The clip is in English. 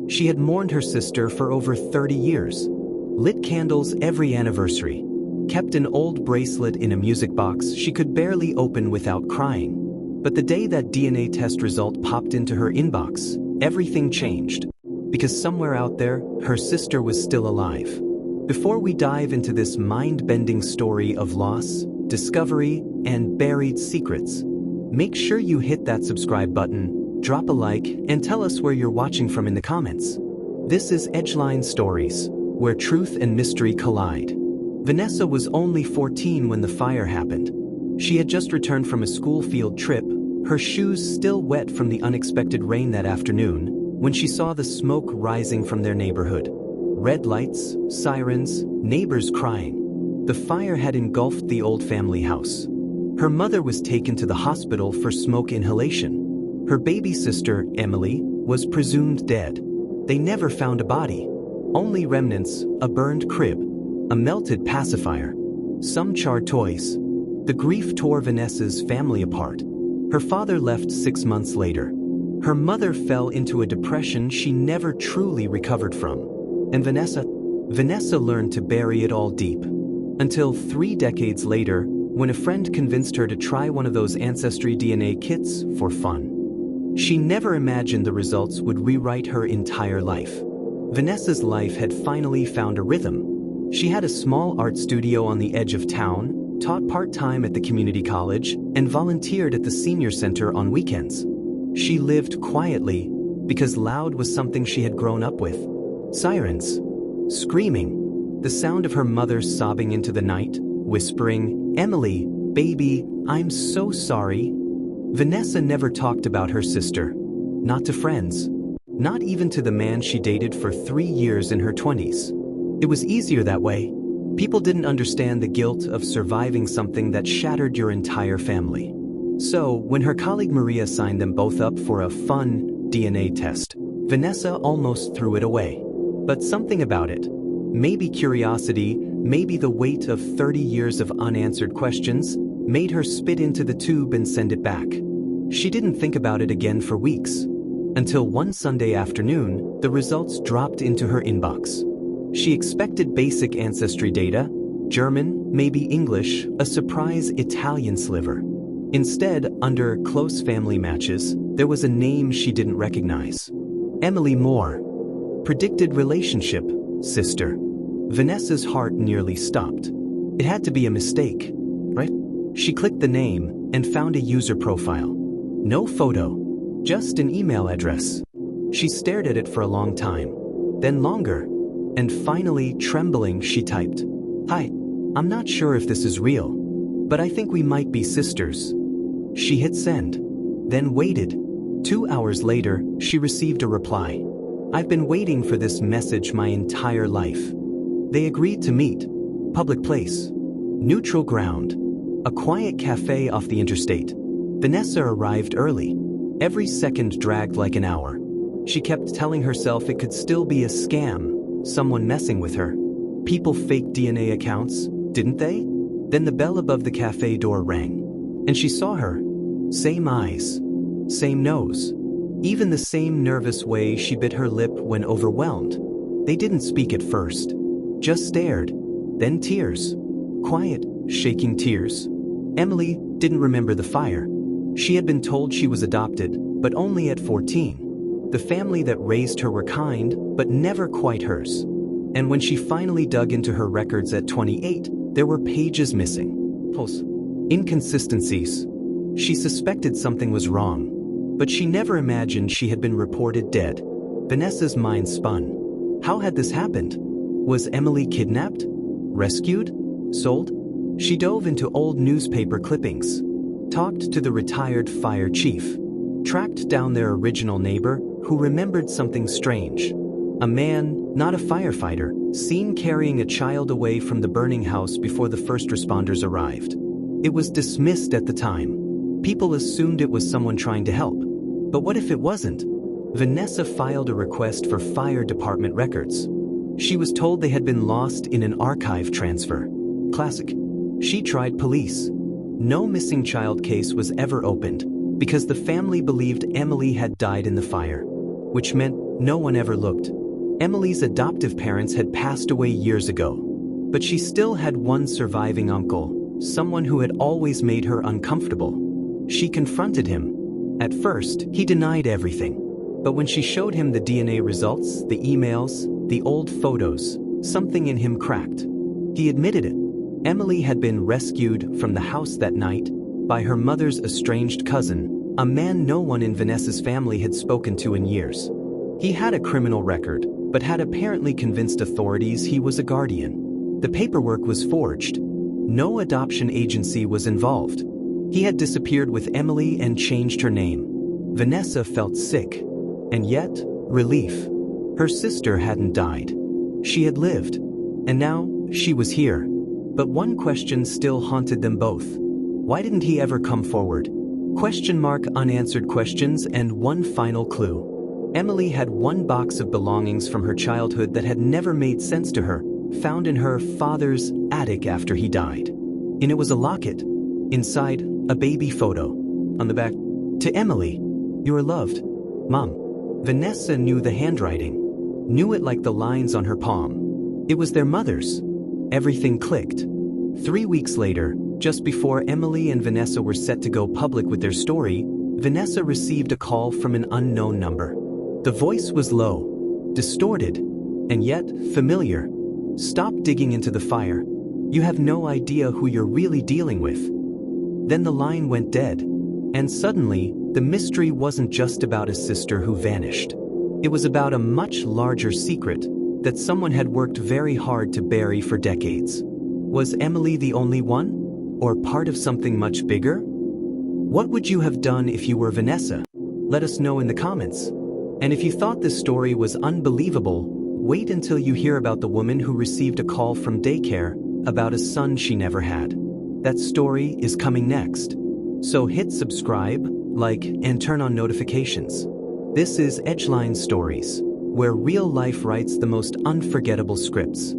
She had mourned her sister for over 30 years, lit candles every anniversary, kept an old bracelet in a music box she could barely open without crying. But the day that DNA test result popped into her inbox, everything changed. Because somewhere out there, her sister was still alive. Before we dive into this mind-bending story of loss, discovery, and buried secrets, make sure you hit that subscribe button, drop a like, and tell us where you're watching from in the comments. This is EdgeLine Stories, where truth and mystery collide. Vanessa was only 14 when the fire happened. She had just returned from a school field trip, her shoes still wet from the unexpected rain that afternoon, when she saw the smoke rising from their neighborhood. Red lights, sirens, neighbors crying. The fire had engulfed the old family house. Her mother was taken to the hospital for smoke inhalation. Her baby sister, Emily, was presumed dead. They never found a body. Only remnants, a burned crib, a melted pacifier, some charred toys. The grief tore Vanessa's family apart. Her father left 6 months later. Her mother fell into a depression she never truly recovered from. And Vanessa learned to bury it all deep. Until 3 decades later, when a friend convinced her to try one of those Ancestry DNA kits for fun. She never imagined the results would rewrite her entire life. Vanessa's life had finally found a rhythm. She had a small art studio on the edge of town, taught part-time at the community college, and volunteered at the senior center on weekends. She lived quietly because loud was something she had grown up with. Sirens, screaming, the sound of her mother sobbing into the night, whispering, "Emily, baby, I'm so sorry." Vanessa never talked about her sister, not to friends, not even to the man she dated for 3 years in her 20s. It was easier that way. People didn't understand the guilt of surviving something that shattered your entire family. So, when her colleague Maria signed them both up for a fun DNA test, Vanessa almost threw it away. But something about it, maybe curiosity, maybe the weight of 30 years of unanswered questions, made her spit into the tube and send it back. She didn't think about it again for weeks. Until one Sunday afternoon, the results dropped into her inbox. She expected basic ancestry data, German, maybe English, a surprise Italian sliver. Instead, under close family matches, there was a name she didn't recognize. Emily Moore. Predicted relationship, sister. Vanessa's heart nearly stopped. It had to be a mistake, right? She clicked the name and found a user profile. No photo, just an email address. She stared at it for a long time, then longer, and finally, trembling, she typed, "Hi, I'm not sure if this is real, but I think we might be sisters." She hit send, then waited. 2 hours later, she received a reply. "I've been waiting for this message my entire life." They agreed to meet. Public place. Neutral ground. A quiet cafe off the interstate. Vanessa arrived early. Every second dragged like an hour. She kept telling herself it could still be a scam, someone messing with her. People faked DNA accounts, didn't they? Then the bell above the cafe door rang. And she saw her. Same eyes. Same nose. Even the same nervous way she bit her lip when overwhelmed. They didn't speak at first. Just stared. Then tears. Quiet, shaking tears. Emily didn't remember the fire. She had been told she was adopted, but only at 14. The family that raised her were kind, but never quite hers. And when she finally dug into her records at 28, there were pages missing. Inconsistencies. She suspected something was wrong, but she never imagined she had been reported dead. Vanessa's mind spun. How had this happened? Was Emily kidnapped? Rescued? Sold? She dove into old newspaper clippings, talked to the retired fire chief, tracked down their original neighbor who remembered something strange. A man, not a firefighter, seen carrying a child away from the burning house before the first responders arrived. It was dismissed at the time. People assumed it was someone trying to help. But what if it wasn't? Vanessa filed a request for fire department records. She was told they had been lost in an archive transfer. Classic. She tried police. No missing child case was ever opened because the family believed Emily had died in the fire, which meant no one ever looked. Emily's adoptive parents had passed away years ago, but she still had one surviving uncle, someone who had always made her uncomfortable. She confronted him. At first, he denied everything, but when she showed him the DNA results, the emails, the old photos, something in him cracked. He admitted it. Emily had been rescued from the house that night by her mother's estranged cousin, a man no one in Vanessa's family had spoken to in years. He had a criminal record, but had apparently convinced authorities he was a guardian. The paperwork was forged. No adoption agency was involved. He had disappeared with Emily and changed her name. Vanessa felt sick, and yet, relief. Her sister hadn't died. She had lived, and now she was here. But one question still haunted them both. Why didn't he ever come forward? Unanswered questions and one final clue. Emily had one box of belongings from her childhood that had never made sense to her, found in her father's attic after he died. And it was a locket. Inside, a baby photo. On the back, "To Emily, you are loved, Mom." Vanessa knew the handwriting. Knew it like the lines on her palm. It was their mother's. Everything clicked. 3 weeks later, just before Emily and Vanessa were set to go public with their story, Vanessa received a call from an unknown number. The voice was low, distorted, and yet familiar. "Stop digging into the fire. You have no idea who you're really dealing with." Then the line went dead, and suddenly, the mystery wasn't just about a sister who vanished. It was about a much larger secret that someone had worked very hard to bury for decades. Was Emily the only one? Or part of something much bigger? What would you have done if you were Vanessa? Let us know in the comments. And if you thought this story was unbelievable, wait until you hear about the woman who received a call from daycare about a son she never had. That story is coming next. So hit subscribe, like, and turn on notifications. This is EdgeLine Stories, where real life writes the most unforgettable scripts.